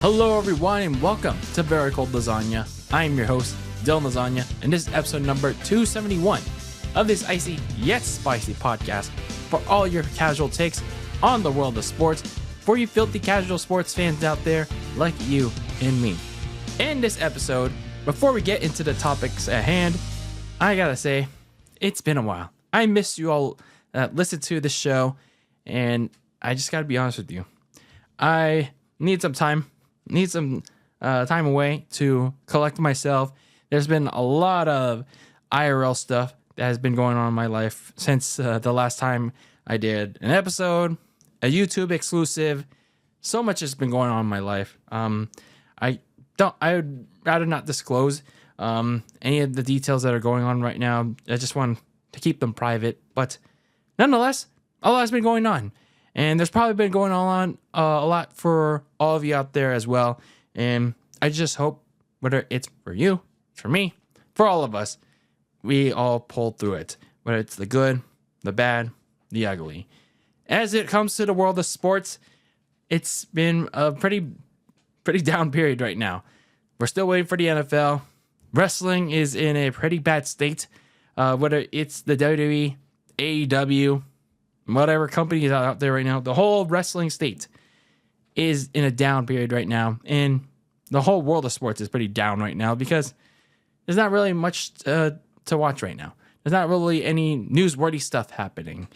Hello everyone and welcome to Very Cold Lasagna. I am your host, Dylan Lasagna, and this is episode number 271 of this icy yet spicy podcast for all your casual takes on the world of sports, for you filthy casual sports fans out there like you and me. In this episode, before we get into the topics at hand, I gotta say, it's been a while. I miss you all listen to the show, and I just gotta be honest with you. I need some time away to collect myself. There's been a lot of IRL stuff that has been going on in my life since the last time I did an episode, a YouTube exclusive. So much has been going on in my life. I would rather not disclose any of the details that are going on right now. I just want to keep them private. But nonetheless, a lot has been going on. And there's probably been going on a lot for all of you out there as well. And I just hope, whether it's for you, for me, for all of us, we all pull through it. Whether it's the good, the bad, the ugly. As it comes to the world of sports, it's been a pretty down period right now. We're still waiting for the NFL. Wrestling is in a pretty bad state. Whether it's the WWE, AEW, whatever company is out there right now, the whole wrestling state is in a down period right now. And the whole world of sports is pretty down right now because there's not really much to watch right now. There's not really any newsworthy stuff happening.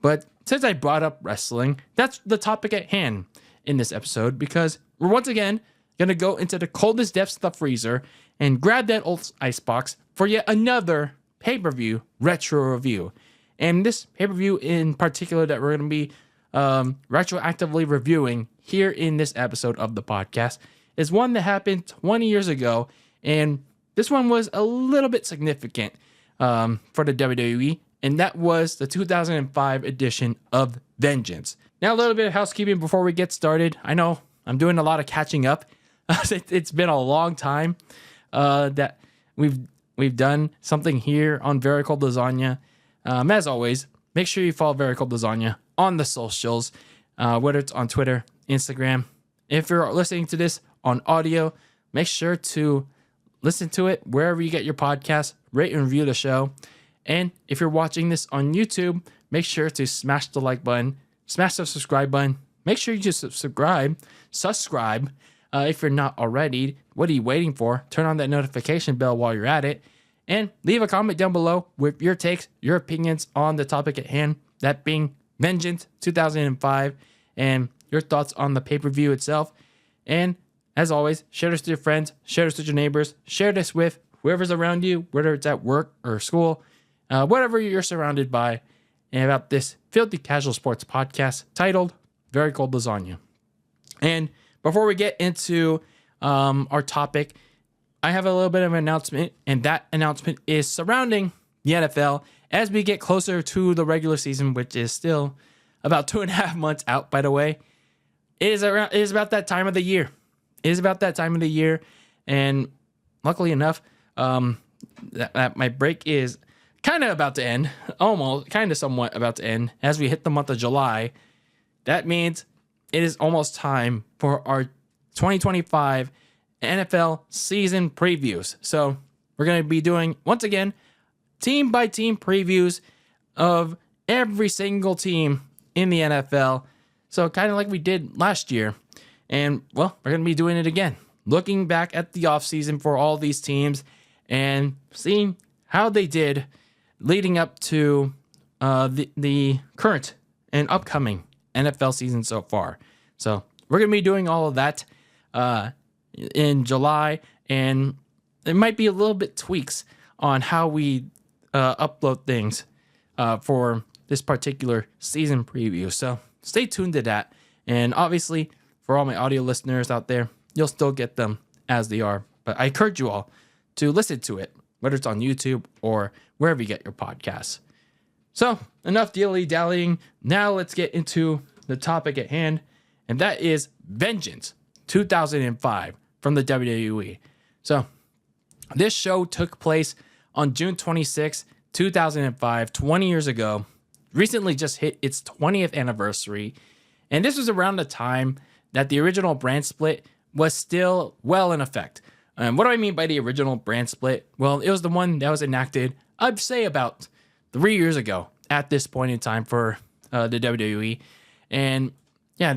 But since I brought up wrestling, that's the topic at hand in this episode, because we're once again going to go into the coldest depths of the freezer and grab that old icebox for yet another pay-per-view retro review. And this pay-per-view in particular that we're going to be retroactively reviewing here in this episode of the podcast is one that happened 20 years ago. And this one was a little bit significant for the WWE. And that was the 2005 edition of Vengeance. Now, a little bit of housekeeping before we get started. I know I'm doing a lot of catching up. It's been a long time that we've done something here on Very Cold Lasagna. As always, make sure you follow Very Cold Lasagna on the socials, whether it's on Twitter, Instagram. If you're listening to this on audio, make sure to listen to it wherever you get your podcast, rate and review the show. And if you're watching this on YouTube, make sure to smash the like button, smash the subscribe button. Make sure you just subscribe. If you're not already. What are you waiting for? Turn on that notification bell while you're at it. And leave a comment down below with your takes, your opinions on the topic at hand, that being Vengeance 2005, and your thoughts on the pay-per-view itself. And as always, share this to your friends, share this with your neighbors, share this with whoever's around you, whether it's at work or school, whatever you're surrounded by, and about this filthy casual sports podcast titled Very Cold Lasagna. And before we get into our topic, I have a little bit of an announcement, and that announcement is surrounding the NFL as we get closer to the regular season, which is still about 2.5 months out, by the way. It is about that time of the year. And luckily enough, that my break is kind of about to end, somewhat about to end, as we hit the month of July. That means it is almost time for our 2025 NFL season previews. So we're going to be doing, once again, team by team previews of every single team in the NFL. So kind of like we did last year. And well, we're going to be doing it again. Looking back at the offseason for all these teams and seeing how they did leading up to the current and upcoming NFL season so far. So we're going to be doing all of that in July, and it might be a little bit tweaks on how we upload things for this particular season preview. So stay tuned to that. And obviously, for all my audio listeners out there, you'll still get them as they are. But I encourage you all to listen to it, whether it's on YouTube or wherever you get your podcasts. So enough dilly-dallying. Now let's get into the topic at hand, and that is Vengeance 2005 from the WWE. So this show took place on June 26, 2005, 20 years ago. Recently just hit its 20th anniversary. And this was around the time that the original brand split was still well in effect. What do I mean by the original brand split? Well, it was the one that was enacted, I'd say, about 3 years ago at this point in time for the WWE. And yeah,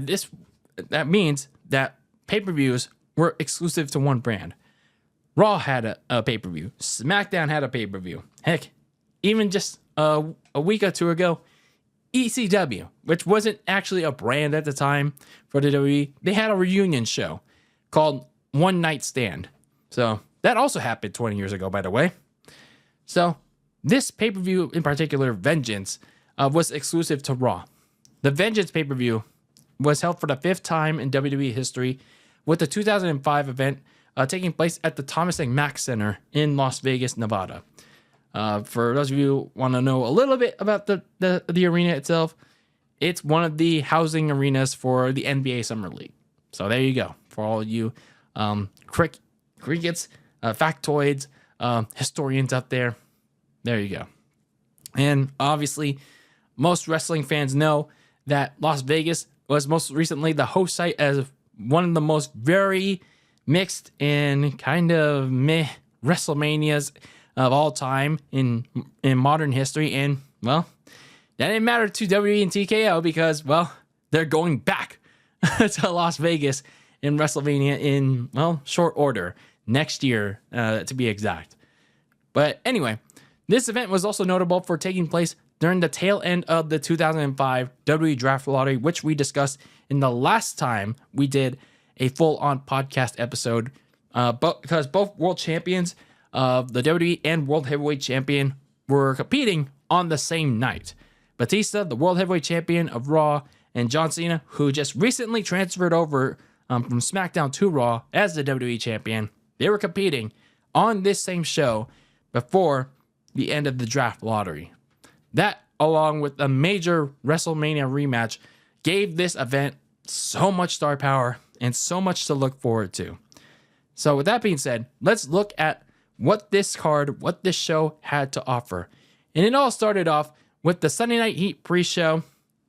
that means that pay-per-views were exclusive to one brand. Raw had a pay-per-view. SmackDown had a pay-per-view. Heck, even just a week or two ago, ECW, which wasn't actually a brand at the time for the WWE, they had a reunion show called One Night Stand. So that also happened 20 years ago, by the way. So this pay-per-view in particular, Vengeance, was exclusive to Raw. The Vengeance pay-per-view was held for the 5th time in WWE history, with the 2005 event taking place at the Thomas and Mack Center in Las Vegas, Nevada. For those of you who want to know a little bit about the arena itself, it's one of the housing arenas for the NBA Summer League. So there you go. For all you crickets, factoids, historians out there, there you go. And obviously, most wrestling fans know that Las Vegas was most recently the host site as one of the most very mixed and kind of meh WrestleManias of all time in modern history. And, well, that didn't matter to WWE and TKO because, well, they're going back to Las Vegas in WrestleMania in, well, short order. Next year, to be exact. But anyway, this event was also notable for taking place during the tail end of the 2005 WWE Draft Lottery, which we discussed in the last time we did a full-on podcast episode. Because both world champions of the WWE and World Heavyweight Champion were competing on the same night. Batista, the World Heavyweight Champion of Raw, and John Cena, who just recently transferred over from SmackDown to Raw as the WWE Champion, they were competing on this same show before the end of the draft lottery. That, along with a major WrestleMania rematch, gave this event so much star power and so much to look forward to. So with that being said, let's look at what this show had to offer. And it all started off with the Sunday Night Heat pre-show,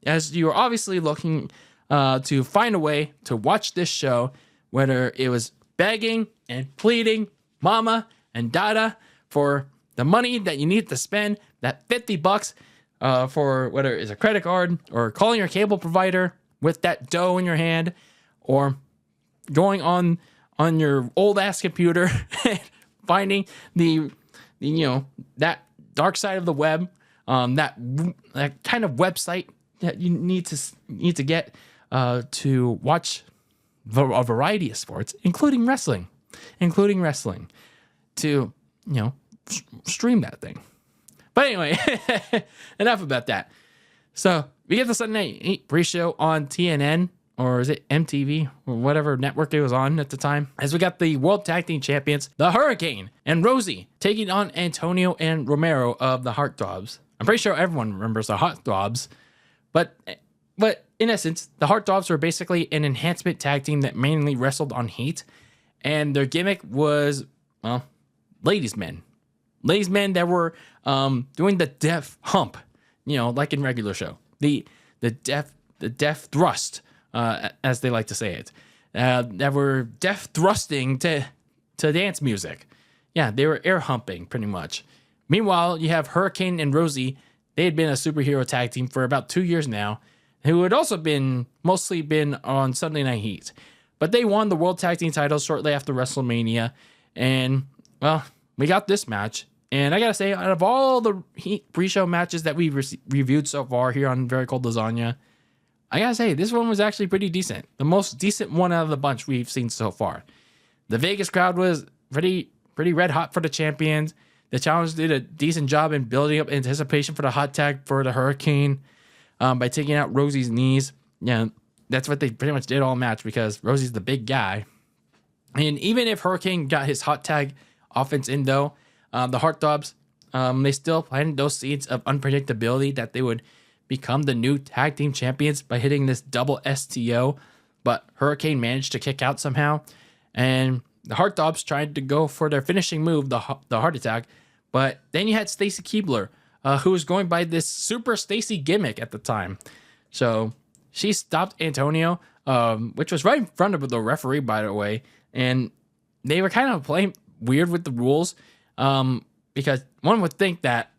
as you were obviously looking to find a way to watch this show, whether it was begging and pleading mama and dada for the money that you need to spend, that $50 for whether it's a credit card or calling your cable provider with that dough in your hand, or going on your old ass computer and finding the that dark side of the web, that kind of website that you need to get to watch a variety of sports, including wrestling, to stream that thing. But anyway, enough about that. So we get the Sunday Night Heat pre-show on TNN, or is it MTV, or whatever network it was on at the time, as we got the World Tag Team Champions, the Hurricane and Rosie, taking on Antonio and Romero of the Heartthrobs. I'm pretty sure everyone remembers the Heartthrobs, but in essence, the Heartthrobs were basically an enhancement tag team that mainly wrestled on Heat, and their gimmick was, well, ladies' men that were doing the death hump, like in regular show, the death thrust, as they like to say it, that were death thrusting to dance music. Yeah, they were air humping pretty much. Meanwhile, you have Hurricane and Rosie. They had been a superhero tag team for about 2 years now, who had also mostly been on Sunday Night Heat. But they won the World Tag Team titles shortly after WrestleMania. And, well, we got this match. And I gotta say, out of all the Heat pre-show matches that we've reviewed so far here on Very Cold Lasagna, I gotta say, this one was actually pretty decent. The most decent one out of the bunch we've seen so far. The Vegas crowd was pretty red hot for the champions. The challenge did a decent job in building up anticipation for the hot tag for the Hurricane by taking out Rosie's knees. Yeah, that's what they pretty much did all match, because Rosie's the big guy. And even if Hurricane got his hot tag offense in, though, the Heartthrobs, they still planted those seeds of unpredictability that they would become the new tag team champions by hitting this double STO. But Hurricane managed to kick out somehow. And the Heartthrobs tried to go for their finishing move, the Heart Attack. But then you had Stacy Keibler, who was going by this Super Stacy gimmick at the time. So she stopped Antonio which was right in front of the referee, by the way. And they were kind of playing weird with the rules, because one would think that,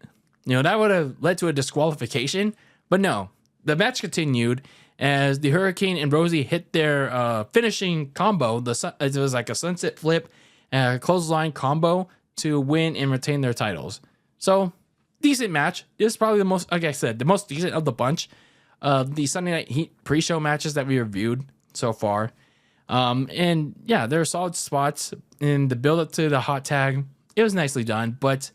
that would have led to a disqualification. But no, the match continued as the Hurricane and Rosie hit their finishing combo. It was like a sunset flip, clothesline combo to win and retain their titles. So, decent match. This is probably the most, like I said, the most decent of the bunch. The Sunday Night Heat pre-show matches that we reviewed so far. And yeah, there are solid spots in the build-up to the hot tag. It was nicely done, but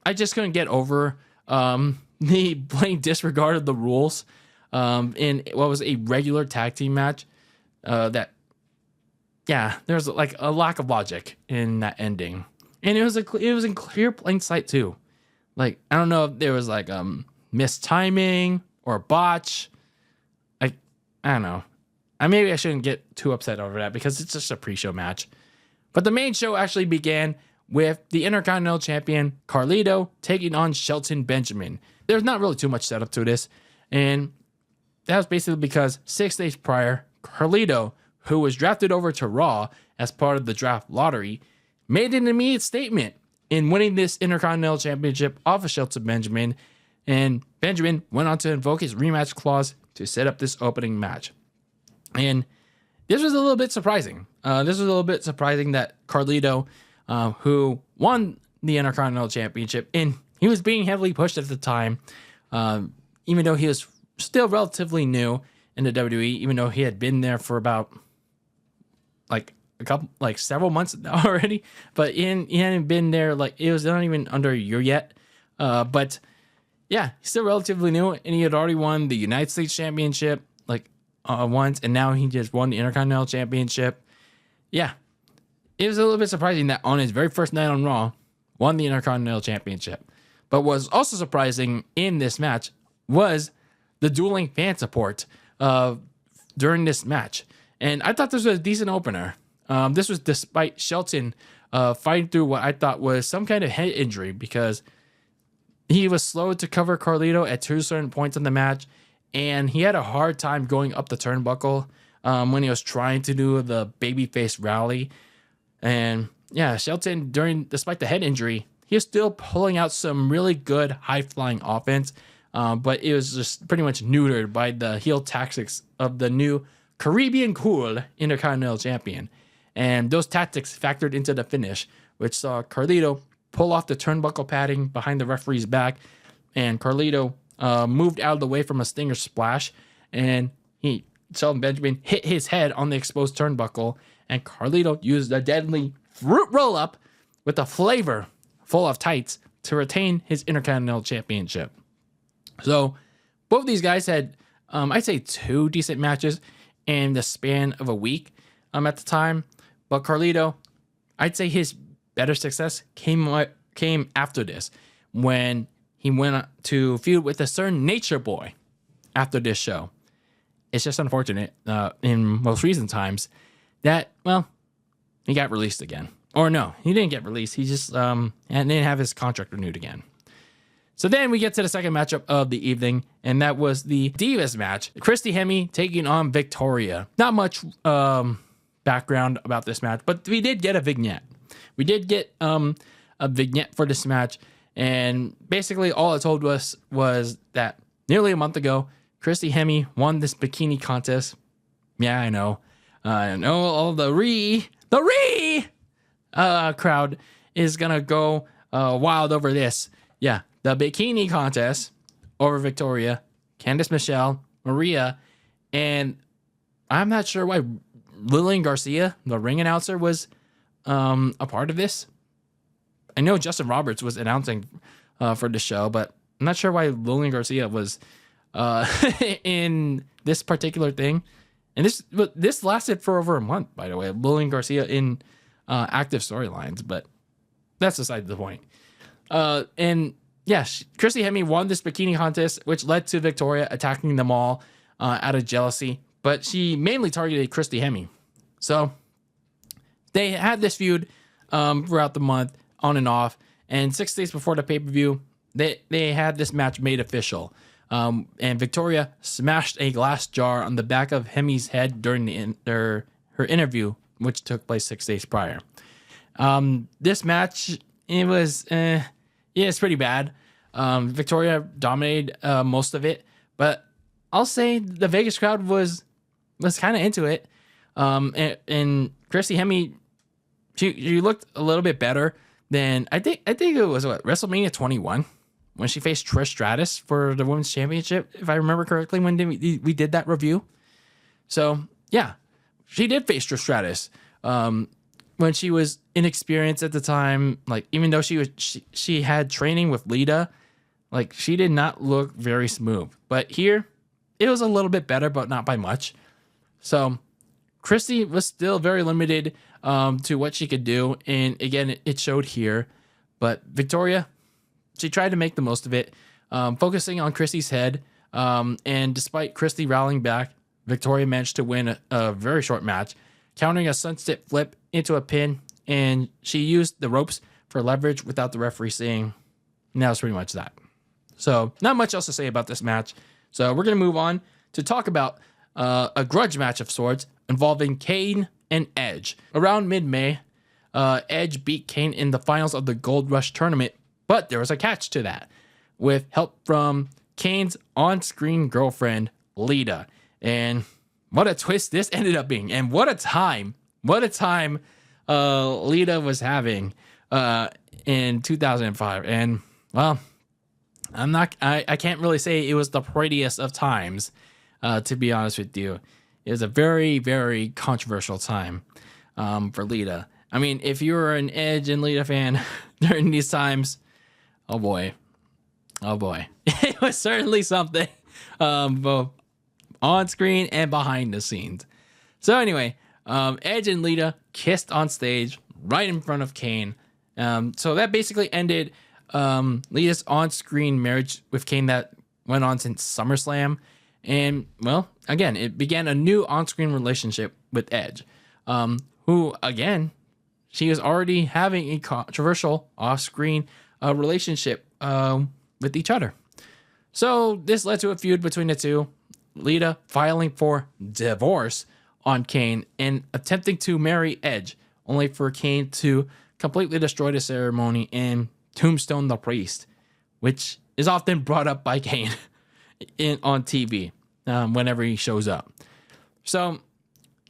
I just couldn't get over the blatant disregard of the rules in what was a regular tag team match. There's like a lack of logic in that ending, and it was in clear plain sight too. Like, I don't know if there was like mistiming or a botch. I don't know. Maybe I shouldn't get too upset over that because it's just a pre-show match. But the main show actually began with the Intercontinental Champion Carlito taking on Shelton Benjamin. There's not really too much setup to this, and that was basically because 6 days prior, Carlito, who was drafted over to Raw as part of the draft lottery, made an immediate statement in winning this Intercontinental Championship off of Shelton Benjamin, and Benjamin went on to invoke his rematch clause to set up this opening match. And this was a little bit surprising. This was a little bit surprising that Carlito, who won the Intercontinental Championship, and he was being heavily pushed at the time, even though he was still relatively new in the WWE, even though he had been there for about several months already, but he hadn't been there, it was not even under a year yet. But yeah, he's still relatively new, and he had already won the United States Championship once, and now he just won the Intercontinental Championship. Yeah, it was a little bit surprising that on his very first night on Raw, won the Intercontinental Championship. But what was also surprising in this match was the dueling fan support during this match. And I thought this was a decent opener. This was despite Shelton fighting through what I thought was some kind of head injury, because he was slow to cover Carlito at 2 certain points in the match, and he had a hard time going up the turnbuckle when he was trying to do the babyface rally. And yeah, Shelton, despite the head injury, he was still pulling out some really good high-flying offense, but it was just pretty much neutered by the heel tactics of the new Caribbean Cool Intercontinental Champion. And those tactics factored into the finish, which saw Carlito pull off the turnbuckle padding behind the referee's back, and Carlito moved out of the way from a Stinger splash, and Shelton Benjamin hit his head on the exposed turnbuckle, and Carlito used a deadly fruit roll-up with a flavor full of tights to retain his Intercontinental Championship. So both of these guys had, I'd say, 2 decent matches in the span of a week at the time. But Carlito, I'd say his better success came after this, when he went to feud with a certain Nature Boy after this show. It's just unfortunate in most recent times that, well, he got released again. Or no, he didn't get released. He just didn't have his contract renewed again. So then we get to the second matchup of the evening, and that was the Divas match. Christy Hemme taking on Victoria. Not much background about this match, but we did get a vignette. We did get a vignette for this match, and basically all it told us was that nearly a month ago, Christy Hemme won this bikini contest. Yeah, I know. I know all the crowd is gonna go wild over this. Yeah, the bikini contest over Victoria, Candice Michelle, Maria, and I'm not sure why Lillian Garcia, the ring announcer, was a part of this. I know Justin Roberts was announcing for the show, but I'm not sure why Lillian Garcia was in this particular thing. And this lasted for over a month, by the way. Lillian Garcia in active storylines, but that's beside the point. And yeah, Christy Hemme won this bikini contest, which led to Victoria attacking them all out of jealousy. But she mainly targeted Christy Hemme. So they had this feud throughout the month, on and off. And 6 days before the pay-per-view, they had this match made official. And Victoria smashed a glass jar on the back of Hemi's head during her interview, which took place 6 days prior. This match, it's pretty bad. Victoria dominated most of it, but I'll say the Vegas crowd was kind of into it. And Christy Hemme, she looked a little bit better than I think it was WrestleMania 21 when she faced Trish Stratus for the Women's Championship, if I remember correctly, when we did that review. So yeah, she did face Trish Stratus when she was inexperienced at the time. Like, even though she had training with Lita, like, she did not look very smooth. But here, it was a little bit better, but not by much. So Christy was still very limited to what she could do. And again, it showed here. But Victoria, she tried to make the most of it, focusing on Christy's head. And despite Christy rallying back, Victoria managed to win a very short match, countering a sunset flip into a pin. And she used the ropes for leverage without the referee seeing. And that was pretty much that. So not much else to say about this match. So we're going to move on to talk about a grudge match of sorts involving Kane and Edge. Around mid-May, Edge beat Kane in the finals of the Gold Rush tournament, but there was a catch to that, with help from Kane's on-screen girlfriend, Lita. And what a twist this ended up being, and what a time Lita was having in 2005. And, well, I can't really say it was the prettiest of times, to be honest with you. It was a very, very controversial time for Lita. I mean, if you were an Edge and Lita fan during these times, oh boy, it was certainly something, both on screen and behind the scenes. So anyway, Edge and Lita kissed on stage right in front of Kane. So that basically ended Lita's on-screen marriage with Kane that went on since SummerSlam. And, well, again, it began a new on-screen relationship with Edge, who, again, she was already having a controversial off-screen relationship with each other. So this led to a feud between the two, Lita filing for divorce on Kane and attempting to marry Edge, only for Kane to completely destroy the ceremony and tombstone the priest, which is often brought up by Kane on TV whenever he shows up. So,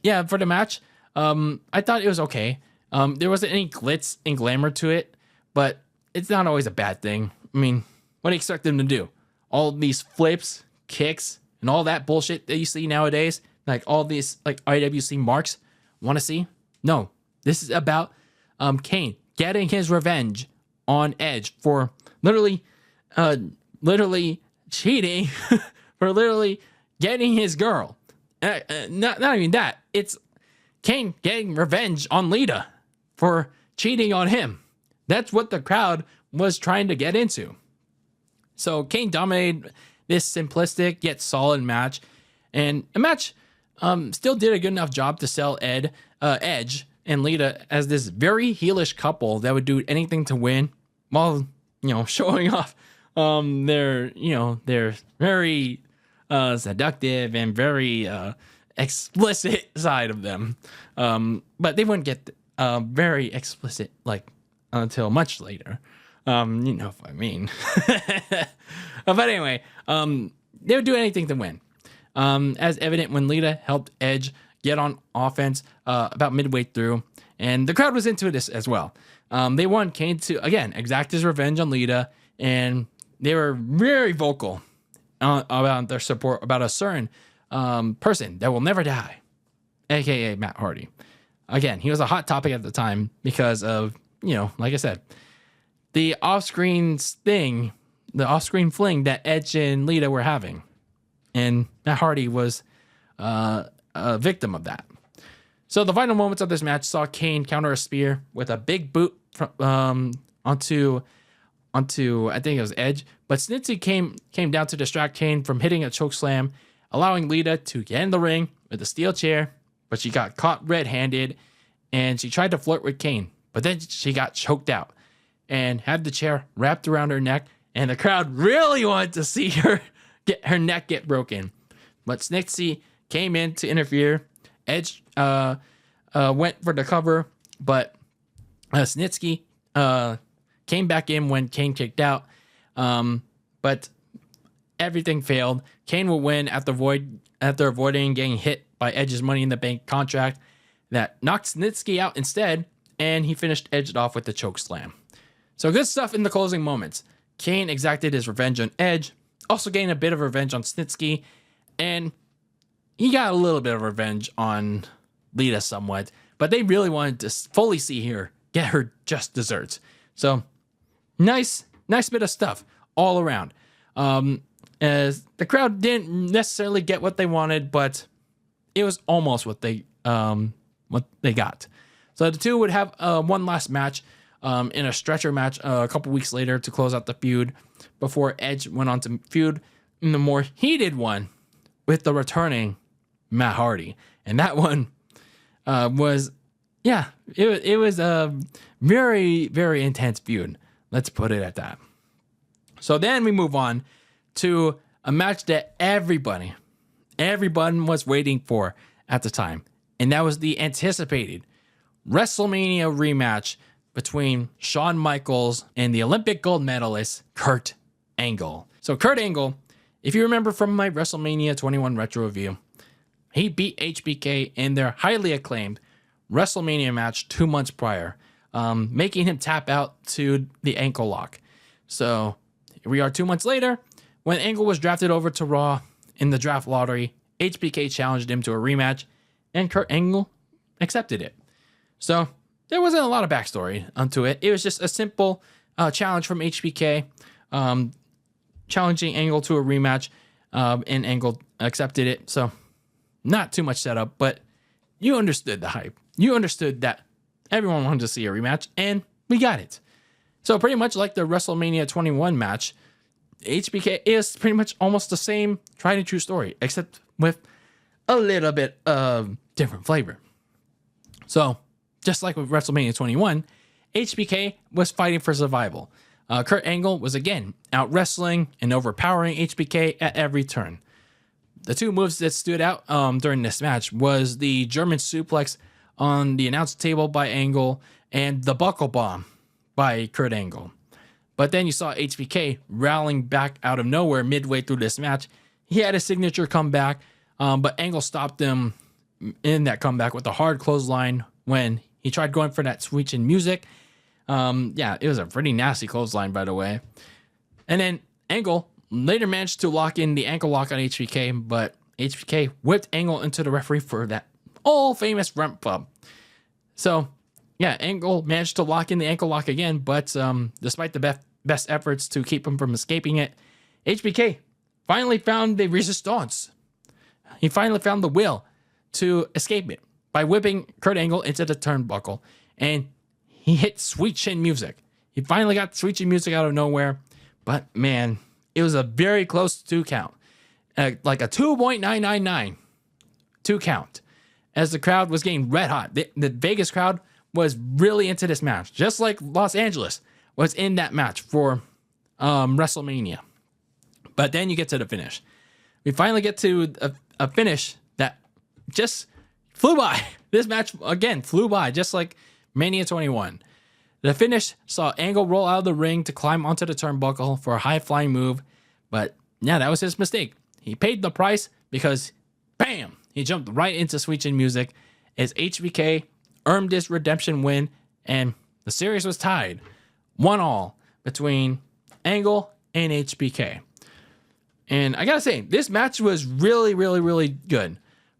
yeah, for the match, I thought it was okay. There wasn't any glitz and glamour to it, but it's not always a bad thing. I mean, what do you expect them to do? All these flips, kicks, and all that bullshit that you see nowadays, like all these like IWC marks, want to see? No, this is about Kane getting his revenge on Edge for literally cheating, for literally getting his girl. Not even that. It's Kane getting revenge on Lita for cheating on him. That's what the crowd was trying to get into. So Kane dominated this simplistic yet solid match, and a match still did a good enough job to sell Edge and Lita as this very heelish couple that would do anything to win, while showing off their very seductive and very explicit side of them. But they wouldn't get very explicit until much later. You know what I mean. But anyway, they would do anything to win. As evident when Lita helped Edge get on offense about midway through, and the crowd was into this as well. They wanted Kane to, again, exact his revenge on Lita, and they were very vocal about their support about a certain person that will never die, aka Matt Hardy. Again, he was a hot topic at the time because of, like I said, the off-screen fling that Edge and Lita were having. And Matt Hardy was a victim of that. So the final moments of this match saw Kane counter a spear with a big boot onto I think it was Edge. But Snitsy came down to distract Kane from hitting a chokeslam, allowing Lita to get in the ring with a steel chair. But she got caught red-handed, and she tried to flirt with Kane. But then she got choked out and had the chair wrapped around her neck. And the crowd really wanted to see her get her neck get broken. But Snitsky came in to interfere. Edge went for the cover, but Snitsky came back in when Kane kicked out. But everything failed. Kane will win after avoiding getting hit by Edge's Money in the Bank contract that knocked Snitsky out instead, and he finished Edge off with the choke slam. So good stuff in the closing moments. Kane exacted his revenge on Edge, also gained a bit of revenge on Snitsky, and he got a little bit of revenge on Lita somewhat, but they really wanted to fully see her get her just desserts. So nice bit of stuff all around. As the crowd didn't necessarily get what they wanted, but it was almost what they got. So the two would have one last match in a stretcher match a couple weeks later to close out the feud before Edge went on to feud in the more heated one with the returning Matt Hardy. And that one was a very, very intense feud. Let's put it at that. So then we move on to a match that everyone was waiting for at the time. And that was the anticipated WrestleMania rematch between Shawn Michaels and the Olympic gold medalist Kurt Angle. So Kurt Angle, if you remember from my WrestleMania 21 retro review, he beat HBK in their highly acclaimed WrestleMania match 2 months prior, making him tap out to the ankle lock. So here we are 2 months later. When Angle was drafted over to Raw in the draft lottery, HBK challenged him to a rematch, and Kurt Angle accepted it. So there wasn't a lot of backstory onto it. It was just a simple challenge from HBK, challenging Angle to a rematch, and Angle accepted it. So not too much setup, but you understood the hype. You understood that everyone wanted to see a rematch, and we got it. So pretty much like the WrestleMania 21 match, HBK is pretty much almost the same tried and true story, except with a little bit of different flavor. So just like with WrestleMania 21, HBK was fighting for survival. Kurt Angle was again out wrestling and overpowering HBK at every turn. The two moves that stood out during this match was the German suplex on the announce table by Angle and the buckle bomb by Kurt Angle. But then you saw HBK rallying back out of nowhere midway through this match. He had a signature comeback, but Angle stopped him in that comeback with a hard clothesline when he tried going for that switch in music. It was a pretty nasty clothesline, by the way. And then Angle later managed to lock in the ankle lock on HBK, but HBK whipped Angle into the referee for that old famous rump bump. So, yeah, Angle managed to lock in the ankle lock again, but despite the best efforts to keep him from escaping it, HBK finally found the resistance. He finally found the will to escape it by whipping Kurt Angle into the turnbuckle, and he hit sweet chin music. He finally got sweet chin music out of nowhere, but man, it was a very close 2 count, like a 2.999 2 count, as the crowd was getting red hot. The Vegas crowd was really into this match, just like Los Angeles was in that match for WrestleMania. But then you get to the finish. We finally get to a finish that just flew by. This match, again, flew by, just like Mania 21. The finish saw Angle roll out of the ring to climb onto the turnbuckle for a high-flying move. But, yeah, that was his mistake. He paid the price because, bam, he jumped right into Sweet Chin Music as HBK earned this redemption win, and the series was tied 1-1 between Angle and HBK. And I gotta say, this match was really, really, really good.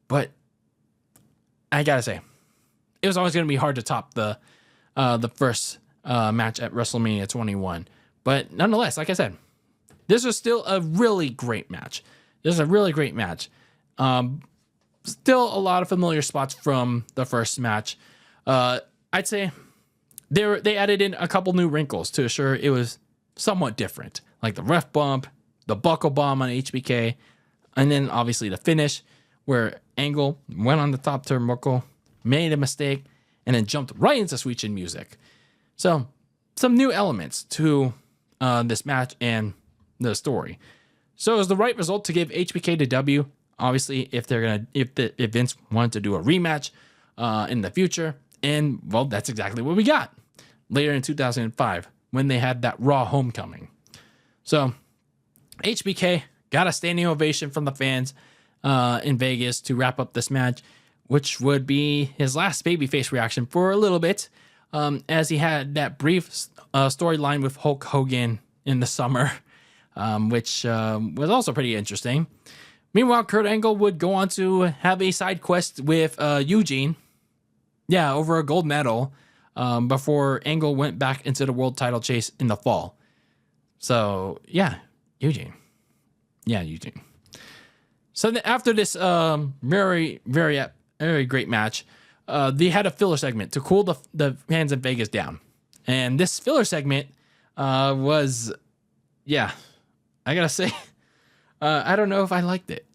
But I gotta say, it was always gonna be hard to top the first match at WrestleMania 21. But nonetheless, like I said, this was still a really great match. This is a really great match. Still a lot of familiar spots from the first match. I'd say they added in a couple new wrinkles to assure it was somewhat different, like the ref bump, the buckle bomb on HBK, and then obviously the finish where Angle went on the top turnbuckle, made a mistake, and then jumped right into Sweet Chin Music. So some new elements to this match and the story. So it was the right result to give HBK the W. Obviously, if Vince wanted to do a rematch in the future, and well, that's exactly what we got later in 2005 when they had that Raw Homecoming. So HBK got a standing ovation from the fans in Vegas to wrap up this match, which would be his last babyface reaction for a little bit, as he had that brief storyline with Hulk Hogan in the summer, which was also pretty interesting. Meanwhile, Kurt Angle would go on to have a side quest with Eugene, over a gold medal, before Angle went back into the world title chase in the fall. So, Eugene. So after this very, very, very great match, they had a filler segment to cool the fans in Vegas down. And this filler segment was, I gotta say, I don't know if I liked it.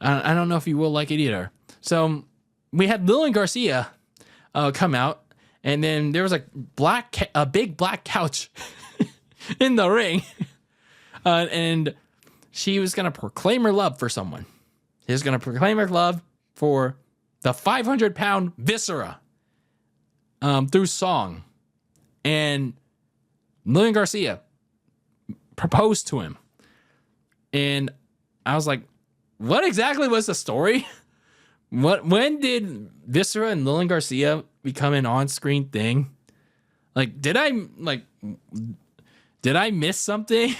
I don't know if you will like it either. So we had Lillian Garcia come out, and then there was a big black couch in the ring, and she was gonna proclaim her love for someone. She was gonna proclaim her love for the 500-pound Viscera through song, and Lillian Garcia proposed to him, and I was like, what exactly was the story? When did Viscera and Lillian Garcia become an on-screen thing? Did I miss something?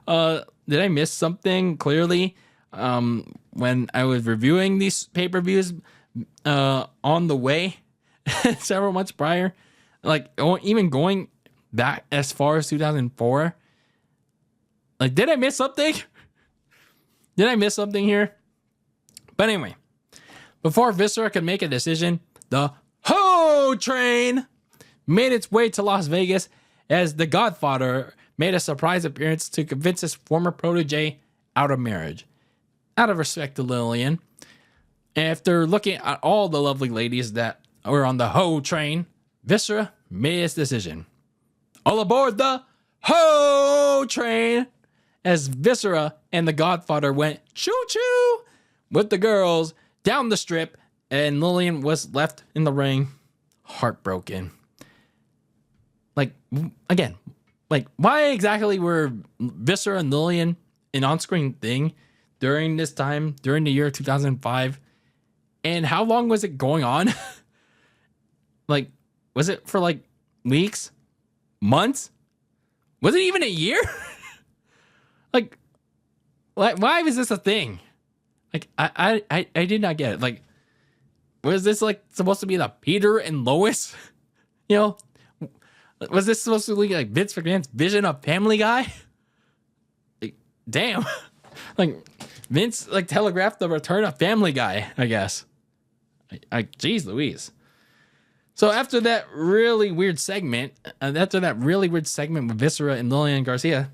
Did I miss something clearly when I was reviewing these pay-per-views on the way several months prior? Even going back as far as 2004? Did I miss something? Did I miss something here? But anyway, before Viscera could make a decision, the Ho Train made its way to Las Vegas as the Godfather made a surprise appearance to convince his former protege out of marriage. Out of respect to Lillian, after looking at all the lovely ladies that were on the Ho Train, Viscera made his decision. All aboard the Ho Train! As Viscera and the Godfather went choo-choo with the girls down the strip, and Lillian was left in the ring, heartbroken. Why exactly were Viscera and Lillian an on-screen thing during this time, during the year 2005? And how long was it going on? Was it for weeks? Months? Was it even a year? Why was this a thing? I did not get it. Was this supposed to be the Peter and Lois? Was this supposed to be Vince McMahon's vision of Family Guy? Damn. Vince telegraphed the return of Family Guy, I guess. Jeez Louise. So after that really weird segment, with Viscera and Lillian Garcia,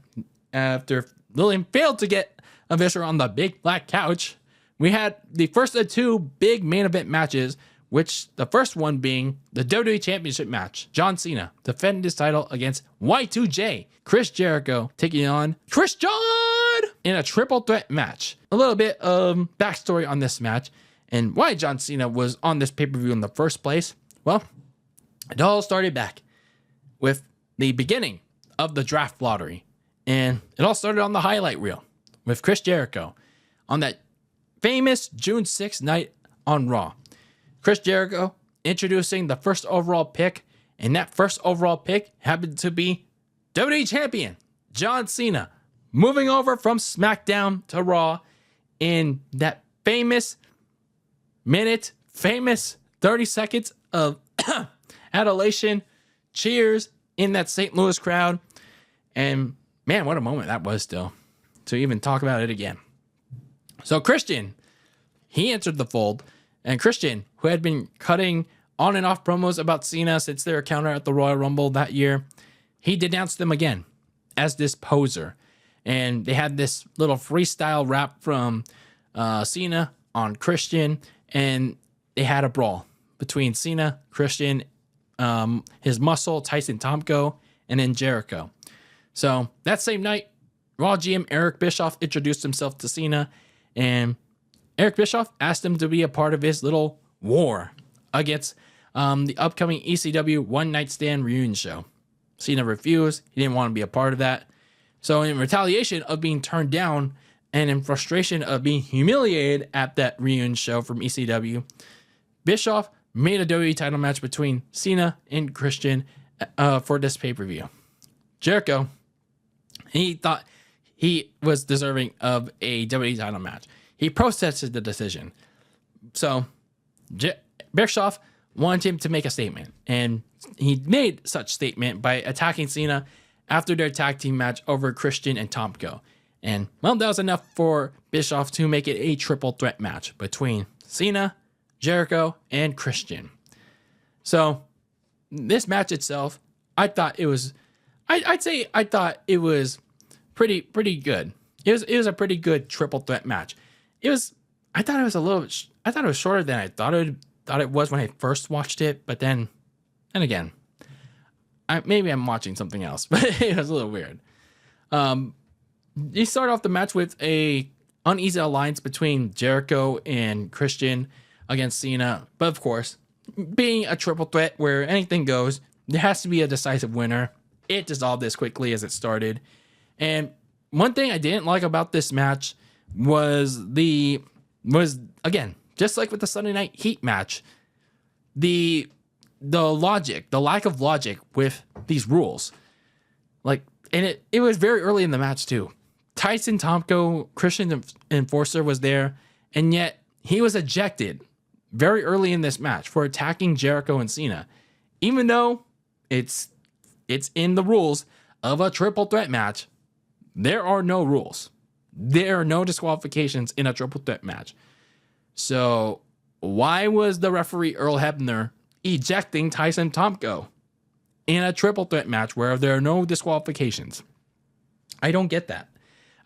after Lillian failed to get a Viscera on the big black couch, we had the first of two big main event matches, which the first one being the WWE Championship match. John Cena defended his title against Y2J, Chris Jericho, taking on Christian in a triple threat match. A little bit of backstory on this match and why John Cena was on this pay-per-view in the first place. Well, it all started back with the beginning of the draft lottery. And it all started on the highlight reel with Chris Jericho on that famous June 6th night on Raw. Chris Jericho introducing the first overall pick, and that first overall pick happened to be WWE Champion John Cena, moving over from SmackDown to Raw in that famous 30 seconds of adulation, cheers in that St. Louis crowd. And man, what a moment that was still to even talk about it again. So Christian, he entered the fold, and Christian, who had been cutting on and off promos about Cena since their encounter at the Royal Rumble that year, he denounced them again as this poser. And they had this little freestyle rap from Cena on Christian, and they had a brawl between Cena, Christian, his muscle, Tyson Tomko, and then Jericho. So that same night, Raw GM Eric Bischoff introduced himself to Cena, and Eric Bischoff asked him to be a part of his little war against the upcoming ECW One Night Stand reunion show. Cena refused. He didn't want to be a part of that. So in retaliation of being turned down and in frustration of being humiliated at that reunion show from ECW, Bischoff made a WWE title match between Cena and Christian for this pay-per-view. Jericho, he thought he was deserving of a WWE title match. He protested the decision. So Bischoff wanted him to make a statement, and he made such statement by attacking Cena after their tag team match over Christian and Tomko. And, well, that was enough for Bischoff to make it a triple threat match between Cena, Jericho, and Christian. So, this match itself, I thought it was, I thought it was pretty good. It was a pretty good triple threat match. I thought it was shorter than I thought it was when I first watched it, but then again, maybe I'm watching something else, but it was a little weird. You start off the match with a uneasy alliance between Jericho and Christian against Cena, but of course, being a triple threat where anything goes, there has to be a decisive winner. It dissolved as quickly as it started. And one thing I didn't like about this match was again, just like with the Sunday Night Heat match, the lack of logic with these rules. Like, and it was very early in the match too. Tyson Tomko, Christian Enforcer, was there, and yet he was ejected very early in this match for attacking Jericho and Cena, even though it's in the rules of a triple threat match. There are no rules. There are no disqualifications in a triple threat match. So why was the referee Earl Hebner ejecting Tyson Tomko in a triple threat match where there are no disqualifications? I don't get that.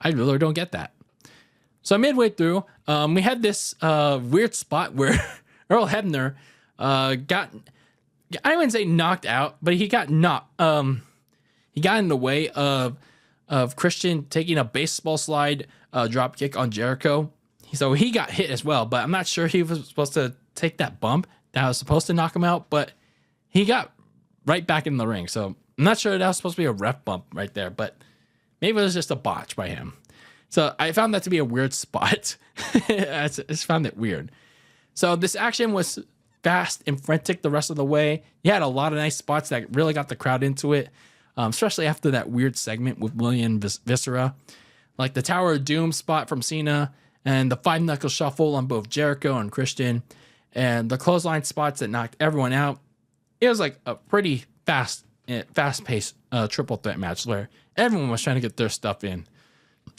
I really don't get that. So midway through, we had this weird spot where Earl Hebner got, I wouldn't say knocked out, but he got he got in the way of Christian taking a baseball slide drop kick on Jericho. So he got hit as well, but I'm not sure he was supposed to take that bump that was supposed to knock him out, but he got right back in the ring. So I'm not sure that was supposed to be a ref bump right there, but maybe it was just a botch by him. So I found that to be a weird spot. I just found it weird. So this action was fast and frantic the rest of the way. You had a lot of nice spots that really got the crowd into it, especially after that weird segment with William Viscera. Like the Tower of Doom spot from Cena, and the 5-knuckle shuffle on both Jericho and Christian, and the clothesline spots that knocked everyone out. It was like a pretty fast-paced triple threat match where everyone was trying to get their stuff in.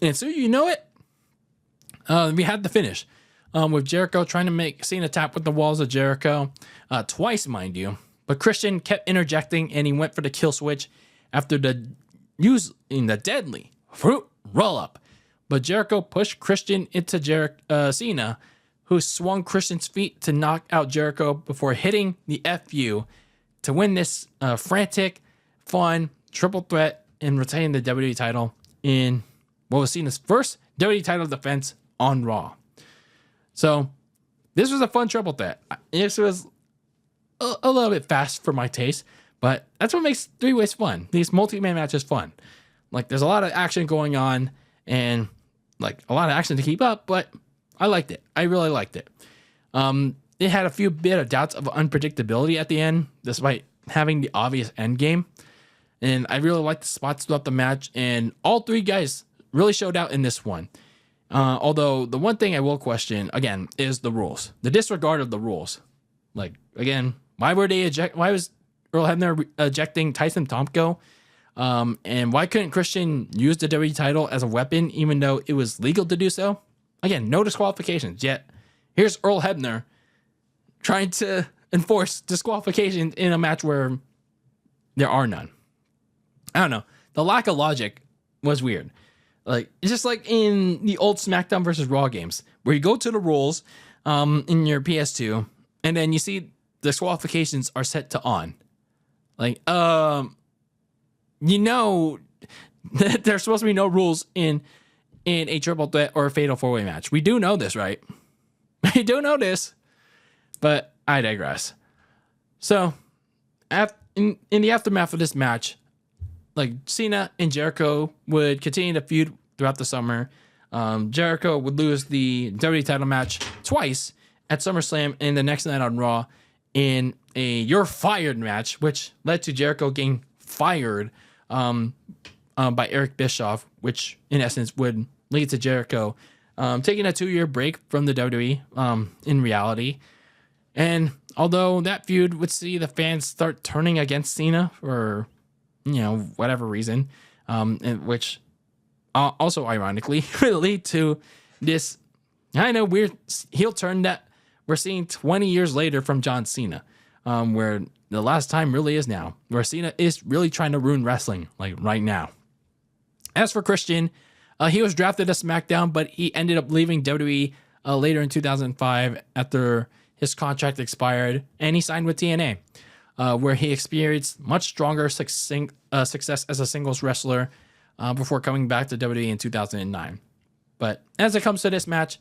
And so you know it, we had the finish with Jericho trying to make Cena tap with the walls of Jericho twice, mind you. But Christian kept interjecting, and he went for the kill switch after using the deadly fruit roll-up. But Jericho pushed Christian into Cena, who swung Christian's feet to knock out Jericho before hitting the FU to win this frantic, fun triple threat and retain the WWE title in what was Cena's first WWE title defense on Raw. So this was a fun triple threat. This was a little bit fast for my taste, but that's what makes three-ways fun. These multi-man matches fun. Like, there's a lot of action going on and like a lot of action to keep up, but I liked it. I really liked it. It had a few bit of doubts of unpredictability at the end, despite having the obvious end game. And I really liked the spots throughout the match, and all three guys really showed out in this one. Although the one thing I will question again is the rules, the disregard of the rules. Like, again, why was Earl Hebner ejecting Tyson Tomko? And why couldn't Christian use the WWE title as a weapon, even though it was legal to do so? Again, no disqualifications. Yet, here's Earl Hebner trying to enforce disqualifications in a match where there are none. I don't know. The lack of logic was weird. Like, it's just like in the old SmackDown versus Raw games, where you go to the rules in your PS2, and then you see disqualifications are set to on. Like, you know, there's supposed to be no rules in a triple threat or a fatal four-way match. We do know this, right? We do know this, but I digress. So, in the aftermath of this match, like Cena and Jericho would continue to feud throughout the summer. Jericho would lose the WWE title match twice at SummerSlam and the next night on Raw in a "You're Fired" match, which led to Jericho getting fired by Eric Bischoff, which in essence would lead to Jericho taking a 2-year break from the WWE in reality. And although that feud would see the fans start turning against Cena for, whatever reason, which also ironically would lead to this weird heel turn that we're seeing 20 years later from John Cena, where the last time really is now, where Cena is really trying to ruin wrestling, like right now. As for Christian, he was drafted to SmackDown, but he ended up leaving WWE later in 2005 after his contract expired, and he signed with TNA, where he experienced much stronger success as a singles wrestler before coming back to WWE in 2009. But as it comes to this match,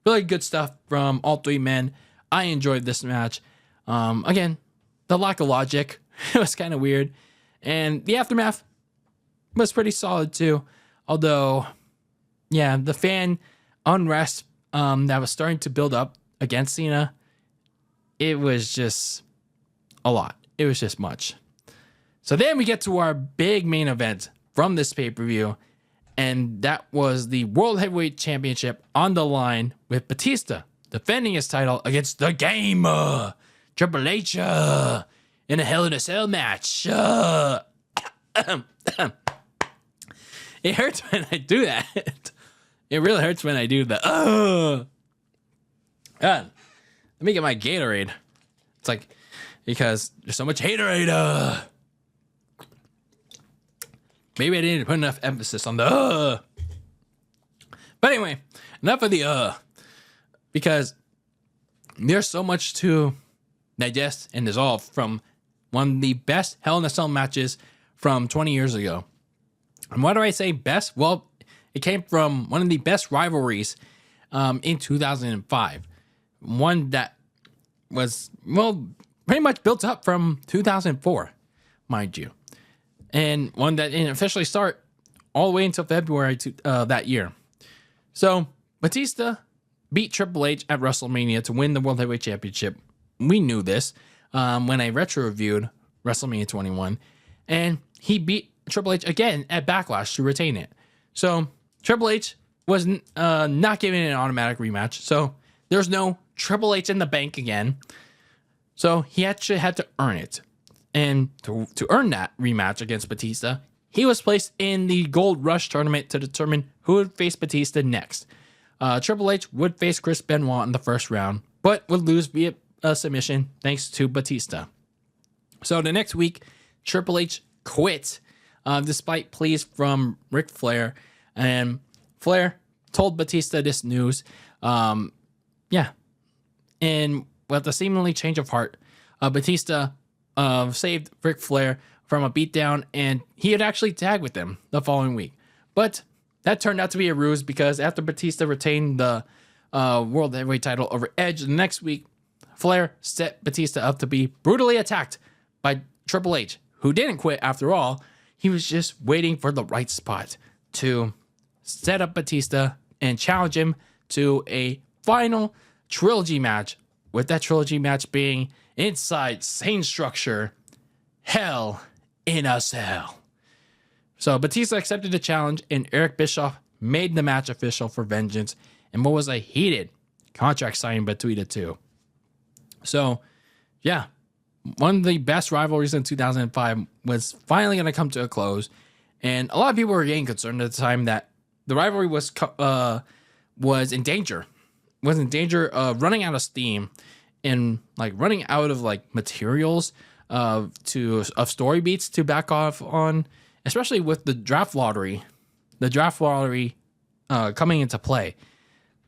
really good stuff from all three men. I enjoyed this match. Again, the lack of logic, it was kind of weird. And the aftermath was pretty solid too. Although, the fan unrest that was starting to build up against Cena, it was just a lot. It was just much. So then we get to our big main event from this pay-per-view, and that was the World Heavyweight Championship on the line with Batista defending his title against the Gamer, Triple H, in a Hell in a Cell match. It hurts when I do that. It really hurts when I do the God, let me get my Gatorade. It's like, because there's so much haterade. Maybe I didn't put enough emphasis on the But anyway, enough of the because there's so much to digest and dissolve from one of the best Hell in a Cell matches from 20 years ago. And why do I say best? Well, it came from one of the best rivalries in 2005. One that was, pretty much built up from 2004, mind you. And one that didn't officially start all the way until February that year. So, Batista beat Triple H at WrestleMania to win the World Heavyweight Championship. We knew this when I retro-reviewed WrestleMania 21. And he beat Triple H again at Backlash to retain it. So, Triple H was not given an automatic rematch. So, there's no Triple H in the bank again. So, he actually had to earn it. And to earn that rematch against Batista, he was placed in the Gold Rush tournament to determine who would face Batista next. Triple H would face Chris Benoit in the first round, but would lose via submission thanks to Batista. So the next week, Triple H quit despite pleas from Ric Flair. And Flair told Batista this news. And with a seemingly change of heart, Batista saved Ric Flair from a beatdown, and he had actually tagged with him the following week. But that turned out to be a ruse, because after Batista retained the World Heavyweight title over Edge the next week, Flair set Batista up to be brutally attacked by Triple H, who didn't quit after all. He was just waiting for the right spot to set up Batista and challenge him to a final trilogy match, with that trilogy match being inside same structure, Hell in a Cell. So Batista accepted the challenge, and Eric Bischoff made the match official for Vengeance, and what was a heated contract signing between the two. So, one of the best rivalries in 2005 was finally going to come to a close, and a lot of people were getting concerned at the time that the rivalry was in danger. Was in danger of running out of steam and running out of materials of story beats to back off on, especially with the draft lottery. The draft lottery coming into play,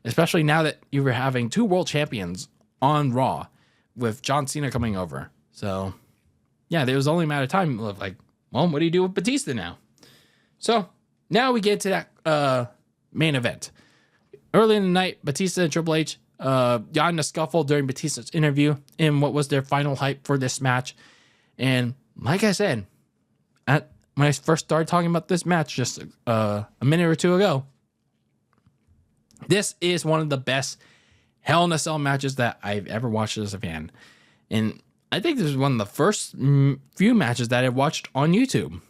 especially now that you were having two world champions on Raw with John Cena coming over. So, there was only a matter of time of what do you do with Batista now? So, now we get to that main event. Early in the night, Batista and Triple H got in a scuffle during Batista's interview in what was their final hype for this match. And like I said, when I first started talking about this match just a minute or two ago, this is one of the best Hell in a Cell matches that I've ever watched as a fan. And I think this is one of the first few matches that I watched on YouTube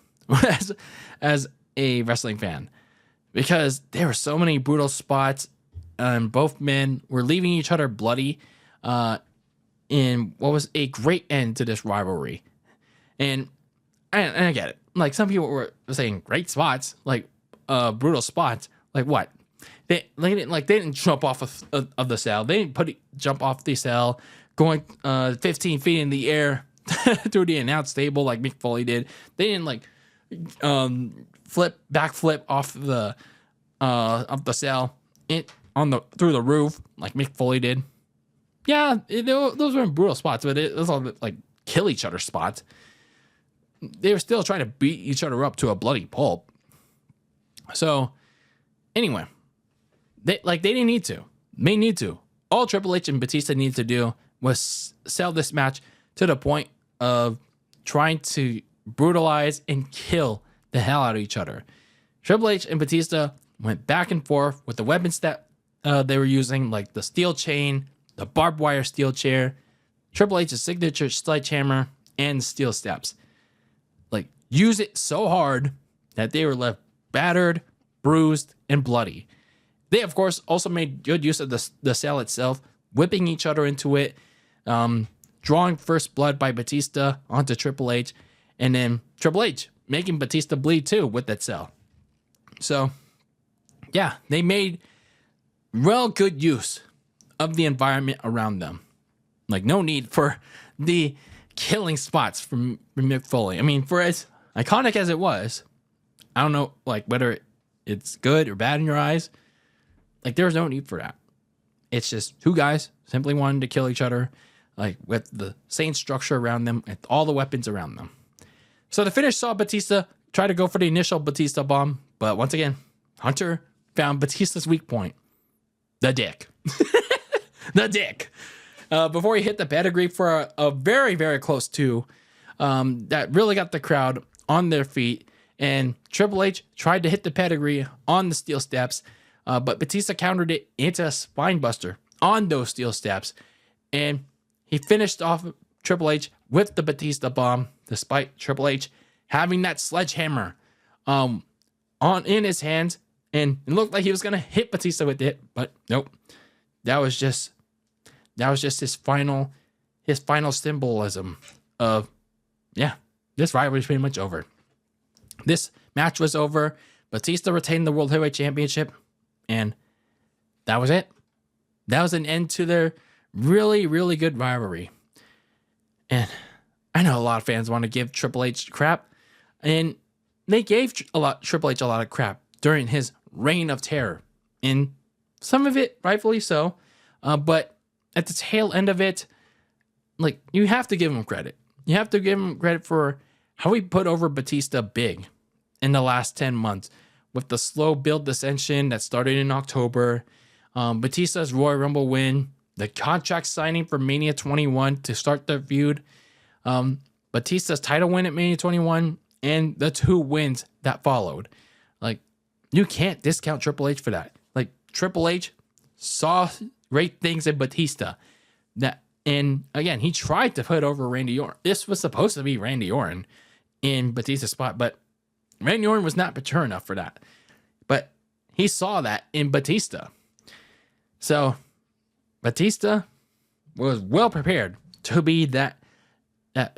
as a wrestling fan, because there were so many brutal spots, and both men were leaving each other bloody in what was a great end to this rivalry. And I get it. Like, some people were saying great spots, like brutal spots. Like what? They didn't jump off of the cell. They didn't jump off the cell going 15 feet in the air through the announce table like Mick Foley did. They didn't backflip off the cell through the roof like Mick Foley did. Yeah, those weren't brutal spots, but it was all like kill each other spots. They were still trying to beat each other up to a bloody pulp. So anyway, they didn't need to. They need to. All Triple H and Batista needed to do was sell this match to the point of trying to brutalize and kill the hell out of each other. Triple H and Batista went back and forth with the weapons that they were using, like the steel chain, the barbed wire steel chair, Triple H's signature sledgehammer, and steel steps. Like, use it so hard that they were left battered, bruised, and bloody. They, of course, also made good use of the cell itself, whipping each other into it, drawing first blood by Batista onto Triple H, and then Triple H making Batista bleed too with that cell. So, yeah, they made real good use of the environment around them. Like, no need for the killing spots from Mick Foley. I mean, for as iconic as it was, I don't know, like, whether it's good or bad in your eyes. Like, there was no need for that. It's just two guys simply wanted to kill each other, like, with the same structure around them, with all the weapons around them. So the finish saw Batista try to go for the initial Batista bomb, but once again, Hunter found Batista's weak point. The dick. The dick. Before he hit the pedigree for a very, very close two, that really got the crowd on their feet. And Triple H tried to hit the pedigree on the steel steps, but Batista countered it into a spine buster on those steel steps. And he finished off Triple H with the Batista bomb, despite Triple H having that sledgehammer in his hands. And it looked like he was going to hit Batista with it, but nope. That was just his final symbolism of, yeah, this rivalry is pretty much over. This match was over. Batista retained the World Heavyweight Championship, and that was it. That was an end to their really, really good rivalry. And I know a lot of fans want to give Triple H crap, and they gave Triple H a lot of crap during his reign of terror, and some of it rightfully so, but at the tail end of it, like, you have to give him credit. You have to give him credit for how he put over Batista big in the last 10 months with the slow build ascension that started in October, Batista's Royal Rumble win, the contract signing for Mania 21 to start the feud, Batista's title win at Mania 21, and the 2 wins that followed. Like, you can't discount Triple H for that. Like, Triple H saw great things in Batista. And again, he tried to put over Randy Orton. This was supposed to be Randy Orton in Batista's spot, but Randy Orton was not mature enough for that. But he saw that in Batista. So Batista was well prepared to be that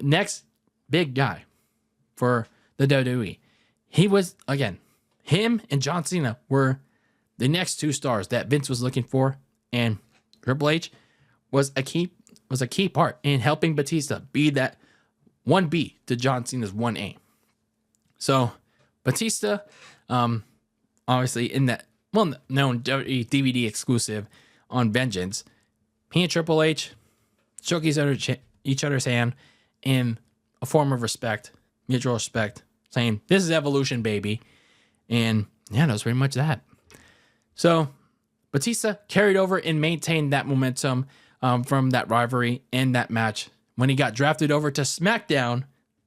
next big guy for the WWE. He was, again, him and John Cena were the next 2 stars that Vince was looking for, and Triple H was a key part in helping Batista be that 1B to John Cena's 1A. So Batista, obviously in that well-known DVD exclusive on Vengeance, he and Triple H shook each other's hand in a form of respect, mutual respect, saying, "This is evolution, baby." And yeah, that was pretty much that. So Batista carried over and maintained that momentum from that rivalry and that match when he got drafted over to SmackDown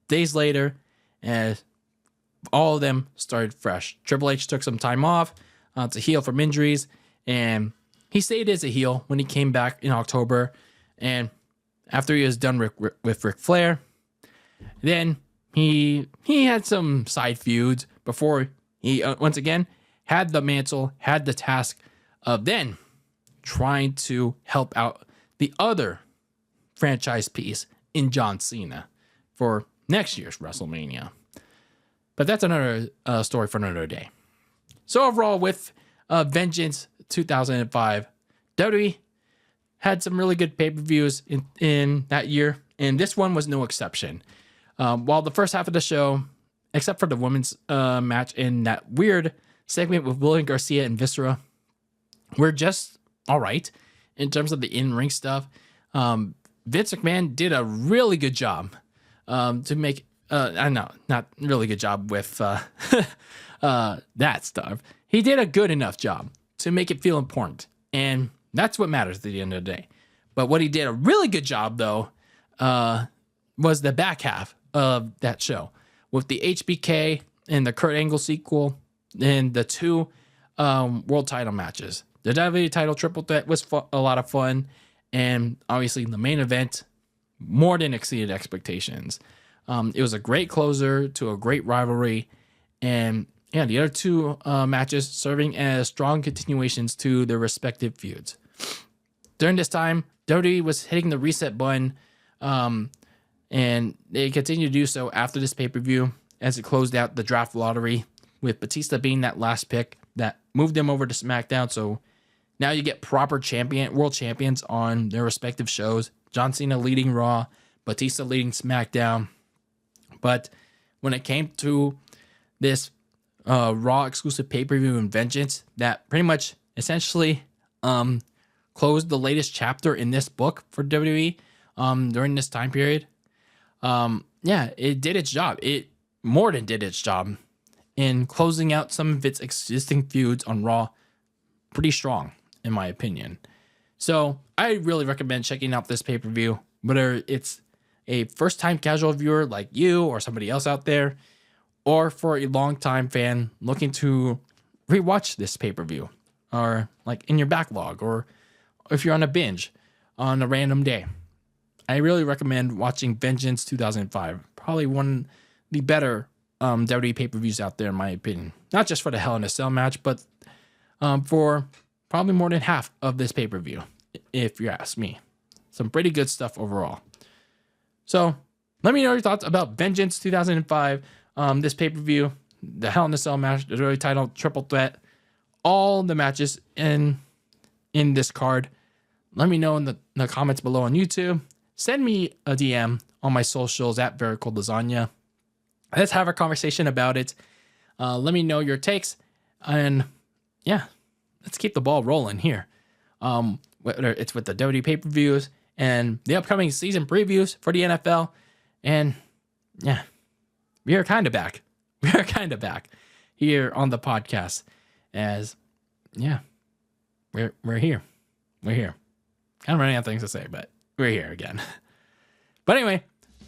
days later, as all of them started fresh. Triple H took some time off to heal from injuries, and he stayed as a heel when he came back in October. And after he was done with Ric Flair, then he had some side feuds before he once again had the mantle, had the task of then trying to help out the other franchise piece in John Cena for next year's WrestleMania. But that's another story for another day. So overall, with Vengeance 2005, WWE had some really good pay-per-views in that year, and this one was no exception. While the first half of the show, except for the women's match and that weird segment with William Garcia and Viscera, were just all right in terms of the in-ring stuff. Vince McMahon did a really good job to make, I know, not really good job with that stuff. He did a good enough job to make it feel important, and that's what matters at the end of the day. But what he did a really good job, though, was the back half of that show with the HBK and the Kurt Angle sequel and the two world title matches. The WWE title triple threat was a lot of fun, and obviously the main event more than exceeded expectations. It was a great closer to a great rivalry, and yeah, the other two matches serving as strong continuations to their respective feuds. During this time, WWE was hitting the reset button, and they continued to do so after this pay-per-view as it closed out the draft lottery, with Batista being that last pick that moved them over to SmackDown. So now you get proper world champions on their respective shows. John Cena leading Raw, Batista leading SmackDown. But when it came to this RAW-exclusive pay-per-view in Vengeance, that pretty much essentially closed the latest chapter in this book for WWE during this time period. Yeah, it did its job. It more than did its job in closing out some of its existing feuds on Raw pretty strong, in my opinion. So I really recommend checking out this pay-per-view, whether it's a first-time casual viewer like you or somebody else out there, or for a long-time fan looking to rewatch this pay-per-view, or like in your backlog, or if you're on a binge on a random day. I really recommend watching Vengeance 2005. Probably one of the better WWE pay-per-views out there, in my opinion. Not just for the Hell in a Cell match, but for probably more than half of this pay-per-view, if you ask me. Some pretty good stuff overall. So let me know your thoughts about Vengeance 2005, this pay-per-view, the Hell in a Cell match, the WWE title triple threat, all the matches in this card. Let me know in the comments below on YouTube. Send me a DM on my socials at Very Cold Lasagna. Let's have a conversation about it. Let me know your takes. And yeah, let's keep the ball rolling here. Whether it's with the WWE pay-per-views and the upcoming season previews for the NFL. And yeah, we are kind of back. We are kind of back here on the podcast. As yeah, we're here. We're here. Kind of running out of things to say, but we're here again. But anyway,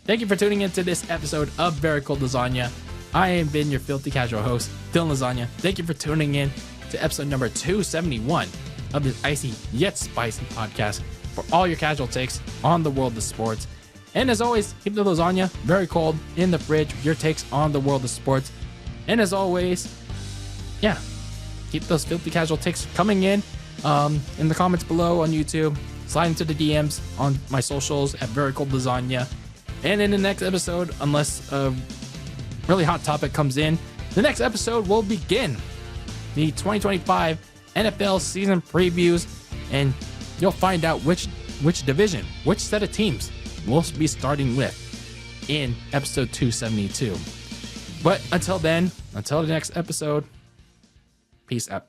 thank you for tuning into this episode of Very Cold Lasagna. I have been your filthy casual host, Dylan Lasagna. Thank you for tuning in to episode number 271 of this icy yet spicy podcast for all your casual takes on the world of sports. And as always, keep the lasagna very cold in the fridge with your takes on the world of sports. And as always, yeah, keep those filthy casual takes coming in the comments below on YouTube. Slide into the DMs on my socials at Very Cold Lasagna. And in the next episode, unless a really hot topic comes in, the next episode will begin the 2025 NFL season previews, and you'll find out which division, which set of teams we'll be starting with in episode 272. But until then, until the next episode, peace out.